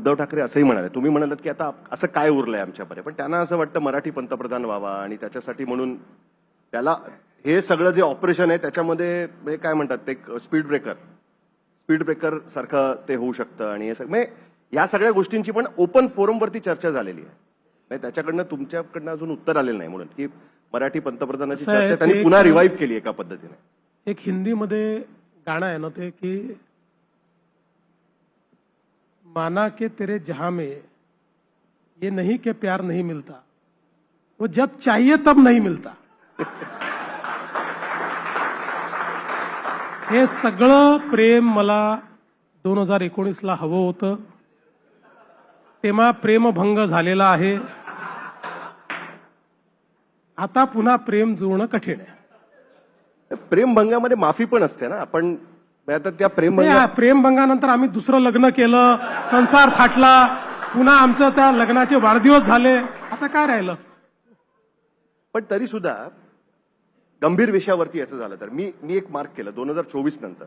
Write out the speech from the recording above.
उद्धव ठाकरे असंही म्हणाले, तुम्ही म्हणालात की आता असं काय उरलंय आमच्यापर्यंत, पण त्यांना असं वाटतं मराठी पंतप्रधान व्हावा आणि त्याच्यासाठी म्हणून त्याला हे सगळं जे ऑपरेशन आहे त्याच्यामध्ये म्हणजे काय म्हणतात ते स्पीड ब्रेकर सारखं ते होऊ शकतं आणि हे सगळं म्हणजे या सगळ्या गोष्टींची पण ओपन फोरमवरती चर्चा झालेली आहे. म्हणजे त्याच्याकडनं तुमच्याकडनं अजून उत्तर आलेलं नाही म्हणून की मराठी पंतप्रधानाची चर्चा त्यांनी पुन्हा रिवाईव्ह केली एका पद्धतीने. एक हिंदीमध्ये गाणं आहे ना ते की माना के तेरे जहां में ये नहीं के प्यार नहीं मिलता, वो जब चाहिए तब नहीं मिलता. हे सगळं प्रेम मला 2019ला हवं होतं, तेव्हा प्रेमभंग झालेला आहे. आता पुन्हा प्रेम जुळणं कठीण आहे. प्रेमभंगामध्ये माफी पण असते ना. आपण आता त्या प्रेमभंगानंतर आम्ही दुसरं लग्न केलं, संसार थाटला, पुन्हा आमचं त्या लग्नाचे वाढदिवस झाले, आता काय राहिलं. पण तरी सुद्धा गंभीर विषयावरती याचं झालं तर मी एक मार्क केलं 2024 नंतर